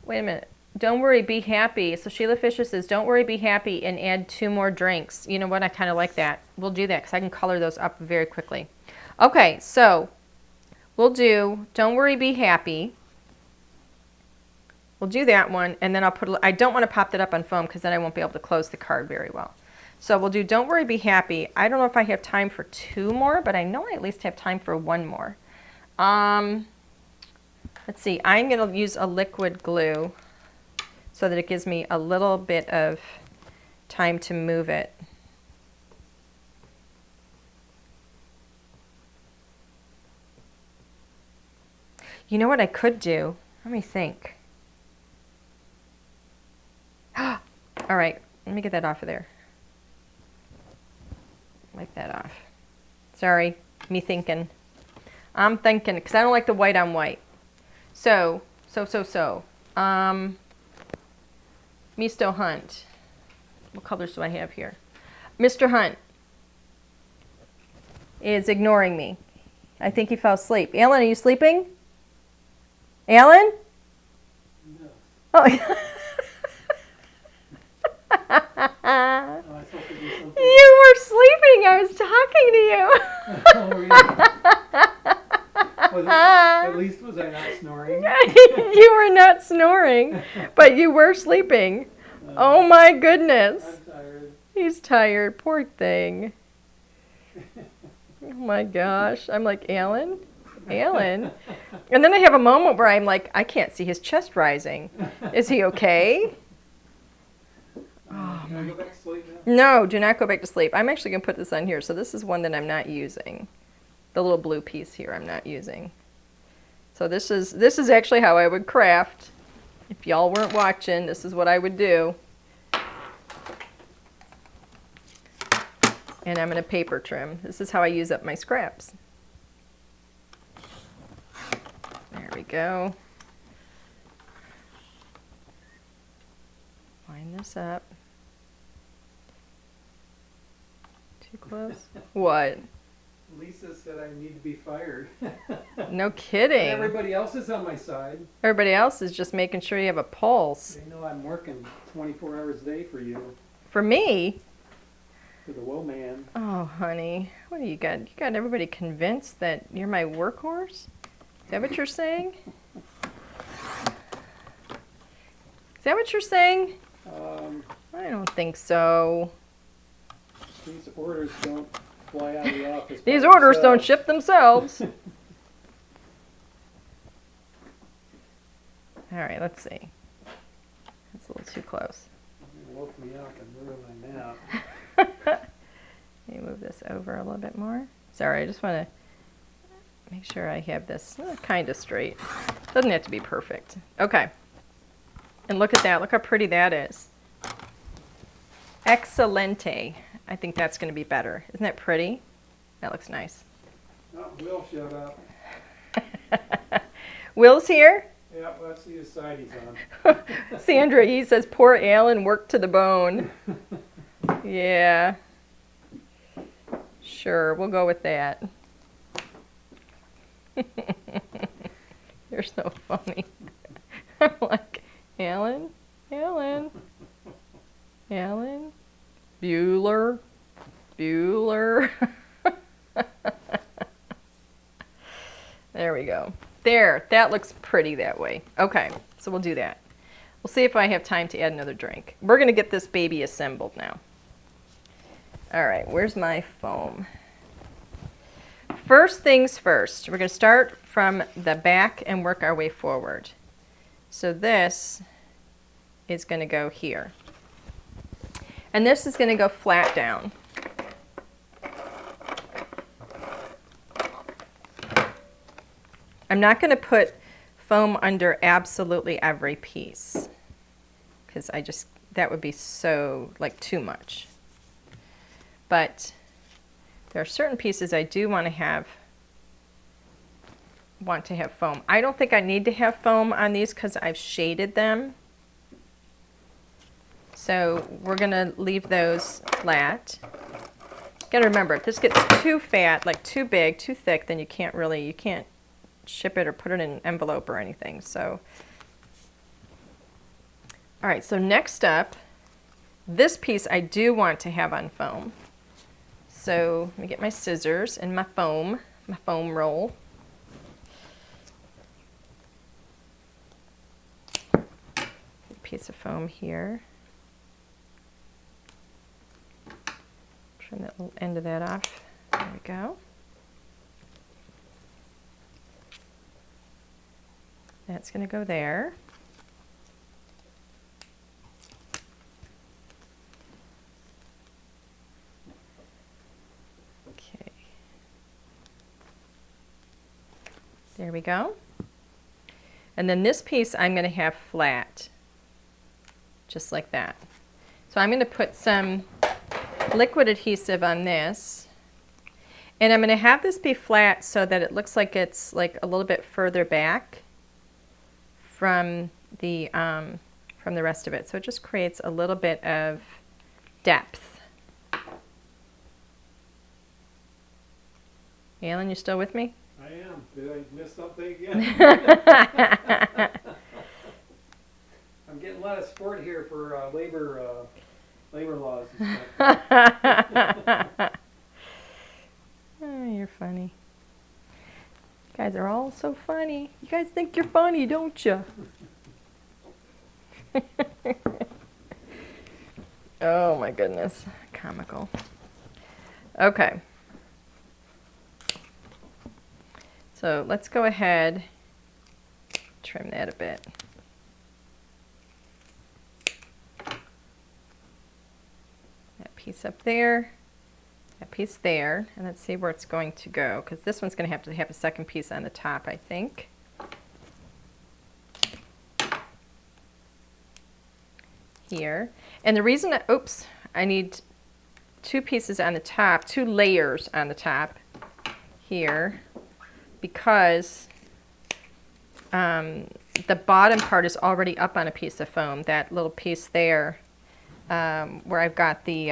Wait a minute. Don't worry, be happy. So Sheila Fisher says, don't worry, be happy, and add 2 more drinks. You know what? I kind of like that. We'll do that because I can color those up very quickly. Okay, so we'll do don't worry, be happy. We'll do that one, and then I'll put, I don't want to pop that up on foam because then I won't be able to close the card very well. So we'll do don't worry, be happy. I don't know if I have time for 2 more, but I know I at least have time for 1 more. Let's see, I'm going to use a liquid glue so that it gives me a little bit of time to move it. You know what I could do? Let me think. All right, let me get that off of there. Wipe that off. Sorry, me thinking. I'm thinking, because I don't like the white on white. So. Mr. Hunt. What colors do I have here? Mr. Hunt is ignoring me. I think he fell asleep. Alan, are you sleeping? Alan? No. Oh. I supposed to do something? You were sleeping. I was talking to you. Oh, really? At least was I not snoring? You were not snoring, but you were sleeping. Oh my goodness. I'm tired. He's tired. Poor thing. Oh my gosh. I'm like, Alan? And then I have a moment where I'm like, I can't see his chest rising. Is he okay? Can I go back to sleep now? No, do not go back to sleep. I'm actually going to put this on here. So this is one that I'm not using. The little blue piece here I'm not using. So this is actually how I would craft. If y'all weren't watching, this is what I would do. And I'm going to paper trim. This is how I use up my scraps. There we go. Line this up. Too close? What? Lisa said I need to be fired. No kidding. Everybody else is on my side. Everybody else is just making sure you have a pulse. They know I'm working 24 hours a day for you. For me? For the woe man. Oh, honey. What do you got? You got everybody convinced that you're my workhorse? Is that what you're saying? Is that what you're saying? I don't think so. These orders don't fly out of the office. These orders don't ship themselves. All right, let's see. That's a little too close. You woke me up and ruined my nap. Let me move this over a little bit more. Sorry, I just want to make sure I have this kind of straight. Doesn't have to be perfect. Okay. And look at that. Look how pretty that is. Excelente. I think that's going to be better. Isn't that pretty? That looks nice. Oh, Will showed up. Will's here? Yeah, let's see his side he's on. Sandra, he says, poor Alan worked to the bone. Yeah. Sure, we'll go with that. You're so funny. I'm like, Alan? Bueller? There we go. There, that looks pretty that way. Okay, so we'll do that. We'll see if I have time to add another drink. We're going to get this baby assembled now. All right, where's my foam? First things first, we're going to start from the back and work our way forward. So this is going to go here. And this is going to go flat down. I'm not going to put foam under absolutely every piece because that would be so, like, too much. But there are certain pieces I do want to have foam. I don't think I need to have foam on these because I've shaded them. So we're going to leave those flat. Got to remember, if this gets too fat, like too big, too thick, then you can't ship it or put it in an envelope or anything. So, all right, so next up, this piece I do want to have on foam. So let me get my scissors and my foam roll. Piece of foam here. Trim that little end of that off. There we go. That's going to go there. Okay. There we go. And then this piece I'm going to have flat, just like that. So I'm going to put some liquid adhesive on this. And I'm going to have this be flat so that it looks like it's like a little bit further back from the rest of it. So it just creates a little bit of depth. Alan, you still with me? I am. Did I miss something again? I'm getting a lot of support here for labor laws and stuff. Oh, you're funny. You guys are all so funny. You guys think you're funny, don't you? Oh my goodness, comical. Okay. So let's go ahead, trim that a bit. That piece up there, that piece there, and let's see where it's going to go, because this one's going to have a second piece on the top, I think. Here. And the reason that, oops, I need two pieces on the top, two layers on the top here, because the bottom part is already up on a piece of foam, that little piece there where I've got the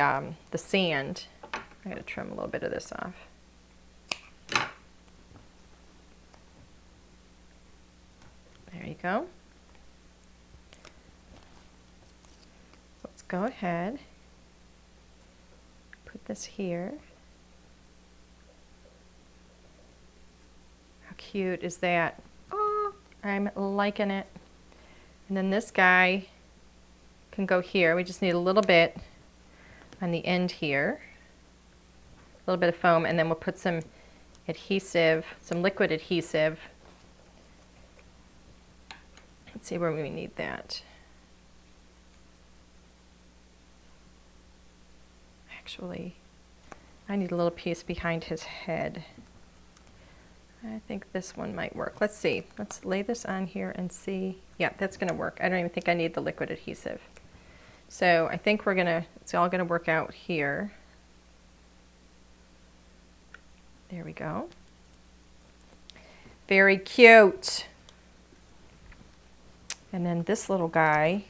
sand. I gotta trim a little bit of this off. There you go. Let's go ahead, put this here. How cute is that? Oh, I'm liking it. And then this guy can go here. We just need a little bit on the end here. A little bit of foam, and then we'll put some adhesive, some liquid adhesive. Let's see where we need that. Actually, I need a little piece behind his head. I think this one might work. Let's see. Let's lay this on here and see. Yeah, that's going to work. I don't even think I need the liquid adhesive. So I think it's all going to work out here. There we go. Very cute. And then this little guy,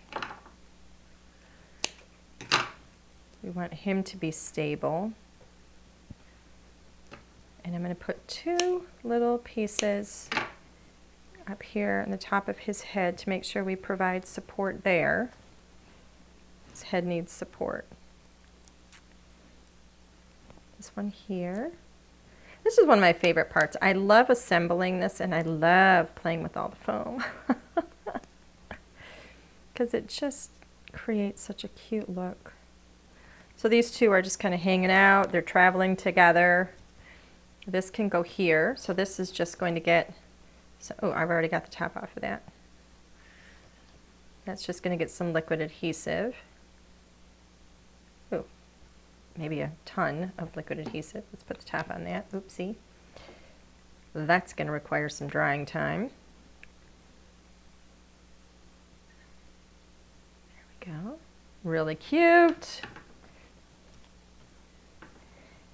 we want him to be stable. And I'm going to put two little pieces up here on the top of his head to make sure we provide support there. His head needs support. This one here. This is one of my favorite parts. I love assembling this, and I love playing with all the foam. Because it just creates such a cute look. So these two are just kind of hanging out. They're traveling together. This can go here. So this is just going to get, oh, I've already got the top off of that. That's just going to get some liquid adhesive. Oh, maybe a ton of liquid adhesive. Let's put the top on that. Oopsie. That's going to require some drying time. There we go. Really cute.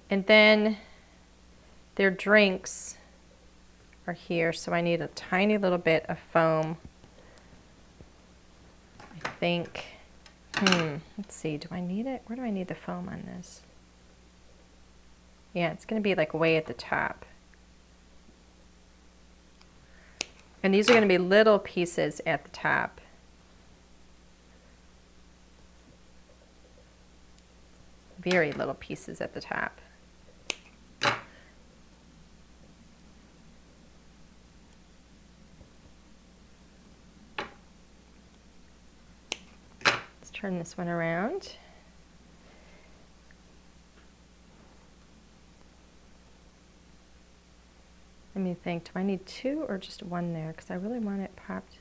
And then their drinks are here, so I need a tiny little bit of foam. I think, let's see, do I need it? Where do I need the foam on this? Yeah, it's going to be like way at the top. And these are going to be little pieces at the top. Very little pieces at the top. Turn this one around. Let me think, do I need two or just one there? Because I really want it popped.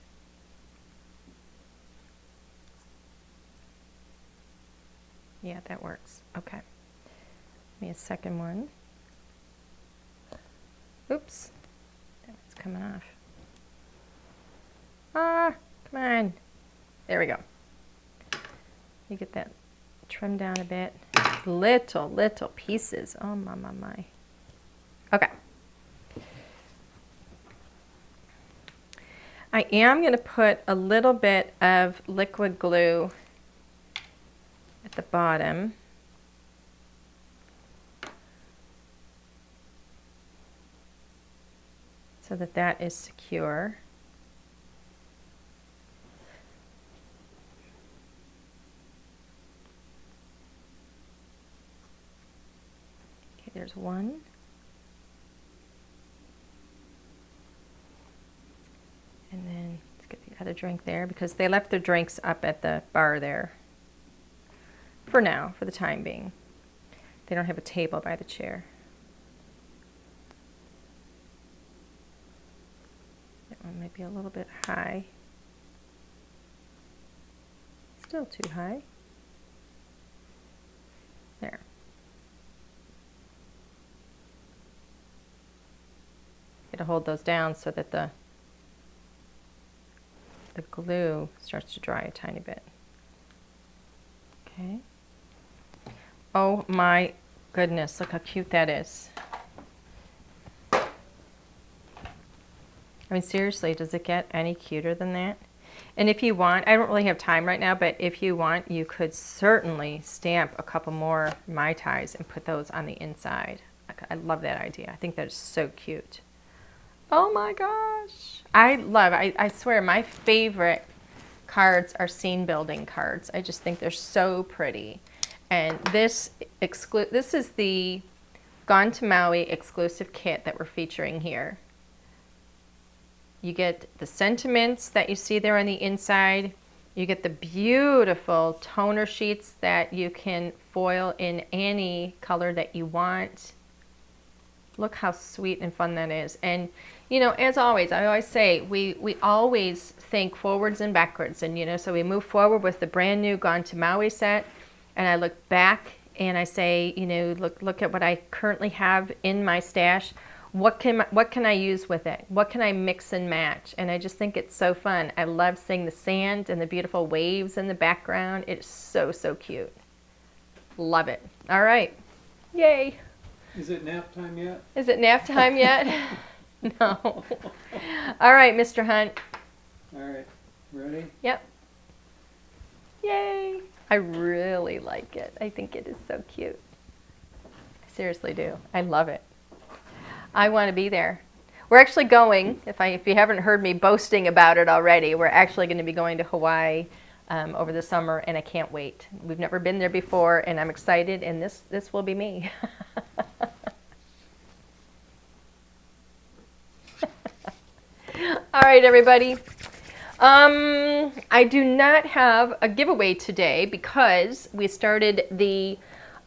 Yeah, that works. Okay. Give me a second one. Oops. That one's coming off. Ah, come on. There we go. You get that trim down a bit. Little pieces. Oh, my. Okay. I am going to put a little bit of liquid glue at the bottom. So that is secure. Okay, there's one. And then let's get the other drink there because they left their drinks up at the bar there. For now, for the time being. They don't have a table by the chair. That one might be a little bit high. Still too high. There. Got to hold those down so that the glue starts to dry a tiny bit. Okay. Oh my goodness, look how cute that is. I mean, seriously, does it get any cuter than that? And if you want, I don't really have time right now, but if you want, you could certainly stamp a couple more Mai Tais and put those on the inside. I love that idea. I think that is so cute. Oh my gosh. I swear, my favorite cards are scene building cards. I just think they're so pretty. And this is the Gone to Maui exclusive kit that we're featuring here. You get the sentiments that you see there on the inside. You get the beautiful toner sheets that you can foil in any color that you want. Look how sweet and fun that is. And, you know, as always, I always say, we always think forwards and backwards. And, you know, so we move forward with the brand new Gone to Maui set. And I look back and I say, you know, look at what I currently have in my stash. What can I use with it? What can I mix and match? And I just think it's so fun. I love seeing the sand and the beautiful waves in the background. It's so, so cute. Love it. All right. Yay. Is it nap time yet? Is it nap time yet? No. All right, Mr. Hunt. All right. Ready? Yep. Yay. I really like it. I think it is so cute. I seriously do. I love it. I want to be there. We're actually going, if you haven't heard me boasting about it already, we're actually going to be going to Hawaii over the summer, and I can't wait. We've never been there before, and I'm excited, and this will be me. All right, everybody. I do not have a giveaway today because we started the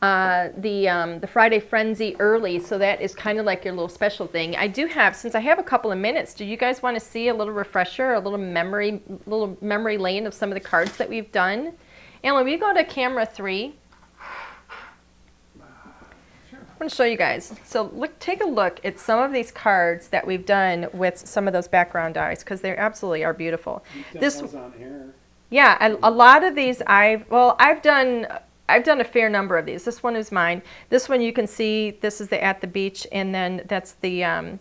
Friday Frenzy early, so that is kind of like your little special thing. I do have, since I have a couple of minutes, do you guys want to see a little refresher, a little memory lane of some of the cards that we've done? Alan, will you go to camera 3? I'm going to show you guys. So take a look at some of these cards that we've done with some of those background dies, because they absolutely are beautiful. This on air. Yeah, a lot of these I've done a fair number of these. This one is mine. This one you can see, this is the At the Beach, and then that's the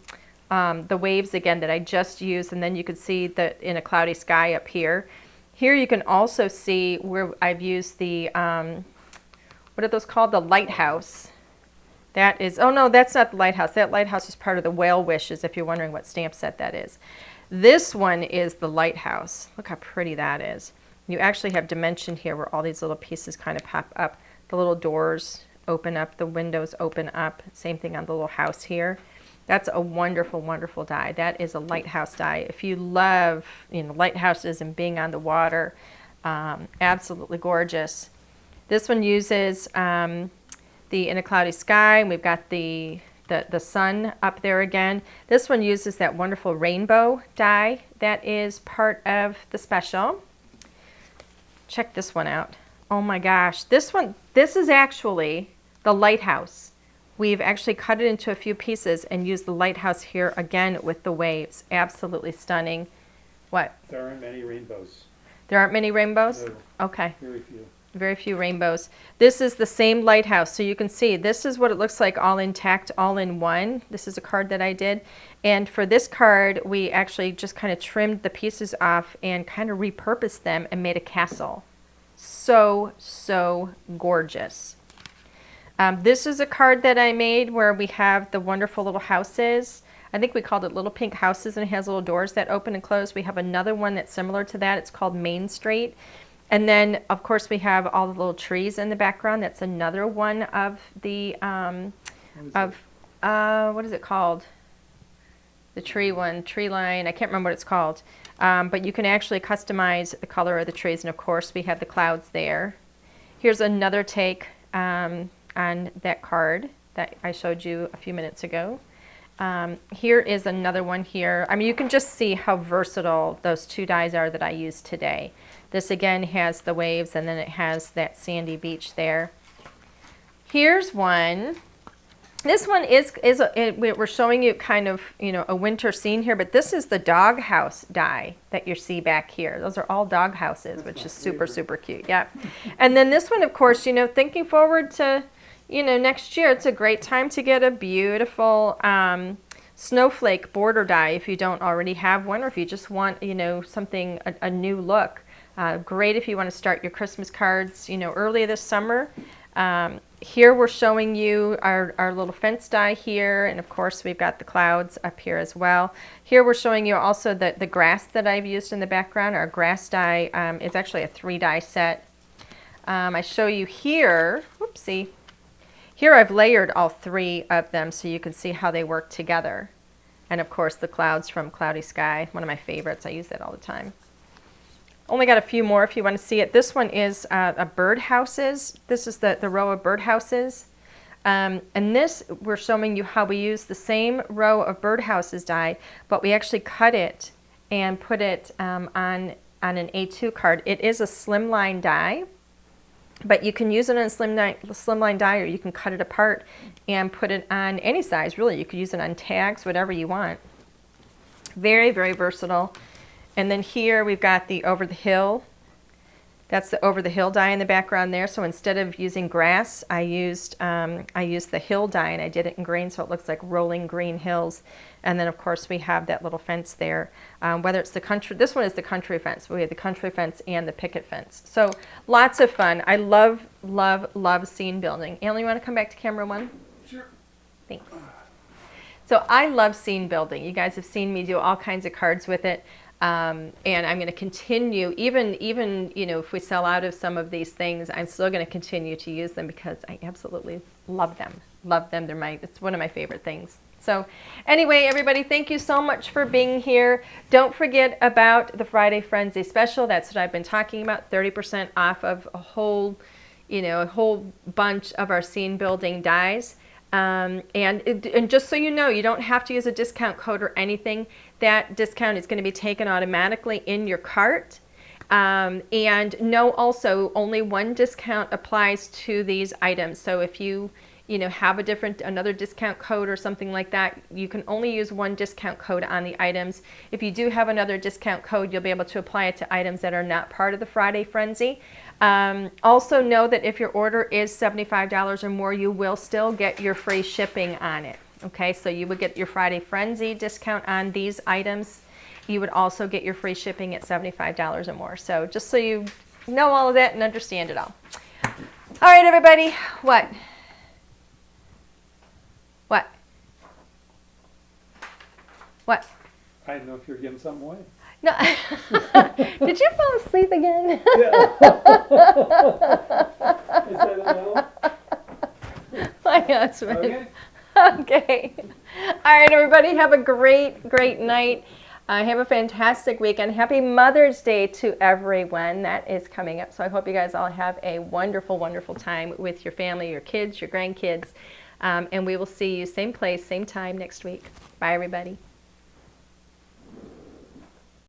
waves again that I just used, and then you can see that in a cloudy sky up here. Here you can also see where I've used the, what are those called? The lighthouse. That is, oh no, that's not the lighthouse. That lighthouse is part of the Whale Wishes, if you're wondering what stamp set that is. This one is the lighthouse. Look how pretty that is. You actually have dimension here where all these little pieces kind of pop up. The little doors open up, the windows open up. Same thing on the little house here. That's a wonderful, wonderful die. That is a lighthouse die. If you love, you know, lighthouses and being on the water, absolutely gorgeous. This one uses the In a Cloudy Sky, and we've got the sun up there again. This one uses that wonderful rainbow die that is part of the special. Check this one out. Oh my gosh, this is actually the lighthouse. We've actually cut it into a few pieces and used the lighthouse here again with the waves. Absolutely stunning. What? There aren't many rainbows. There aren't many rainbows? No. Okay. Very few. Very few rainbows. This is the same lighthouse, so you can see this is what it looks like all intact, all in one. This is a card that I did. And for this card, we actually just kind of trimmed the pieces off and kind of repurposed them and made a castle. So, so gorgeous. This is a card that I made where we have the wonderful little houses. I think we called it Little Pink Houses, and it has little doors that open and close. We have another one that's similar to that. It's called Main Street. And then, of course, we have all the little trees in the background. That's another one of the, what is it called? The tree one, tree line. I can't remember what it's called. But you can actually customize the color of the trees. And, of course, we have the clouds there. Here's another take on that card that I showed you a few minutes ago. Here is another one here. I mean, you can just see how versatile those two dies are that I used today. This again has the waves, and then it has that sandy beach there. Here's one. This one we're showing you kind of, a winter scene here, but this is the doghouse die that you see back here. Those are all dog houses, which is super, super cute. Yeah. And then this one, of course, thinking forward to, next year, it's a great time to get a beautiful snowflake border die if you don't already have one, or if you just want, something, a new look. Great if you want to start your Christmas cards, early this summer. Here we're showing you our little fence die here, and of course we've got the clouds up here as well. Here we're showing you also the grass that I've used in the background. Our grass die is actually a 3-die set. I show you here, whoopsie, here I've layered all 3 of them so you can see how they work together. And of course the clouds from Cloudy Sky, one of my favorites. I use that all the time. Only got a few more if you want to see it. This one is a birdhouses. This is the row of birdhouses. And this, we're showing you how we use the same row of birdhouses die, but we actually cut it and put it on an A2 card. It is a slimline die, but you can use it on a slimline die, or you can cut it apart and put it on any size, really. You could use it on tags, whatever you want. Very, very versatile. And then here we've got the Over the Hill. That's the Over the Hill die in the background there. So instead of using grass, I used the hill die, and I did it in green so it looks like rolling green hills. And then of course we have that little fence there. Whether it's the country, this one is the country fence. We have the country fence and the picket fence. So lots of fun. I love, love, love scene building. Alan, you want to come back to camera 1? Sure. Thanks. So I love scene building. You guys have seen me do all kinds of cards with it. And I'm going to continue, even if we sell out of some of these things, I'm still going to continue to use them because I absolutely love them. Love them. It's one of my favorite things. So anyway, everybody, thank you so much for being here. Don't forget about the Friday Frenzy special. That's what I've been talking about. 30% off of a whole bunch of our scene building dies. And just so you know, you don't have to use a discount code or anything. That discount is going to be taken automatically in your cart. And no, also only one discount applies to these items. So if you have another discount code or something like that, you can only use one discount code on the items. If you do have another discount code, you'll be able to apply it to items that are not part of the Friday Frenzy. Also know that if your order is $75 or more, you will still get your free shipping on it. Okay, so you would get your Friday Frenzy discount on these items. You would also get your free shipping at $75 or more. So just so you know all of that and understand it all. All right, everybody. What? What? What? I didn't know if you were giving something away. No. Did you fall asleep again? Yeah. Is that a no? My husband. Okay. Okay. All right, everybody. Have a great, great night. Have a fantastic weekend. Happy Mother's Day to everyone. That is coming up. So I hope you guys all have a wonderful, wonderful time with your family, your kids, your grandkids. And we will see you same place, same time next week. Bye, everybody.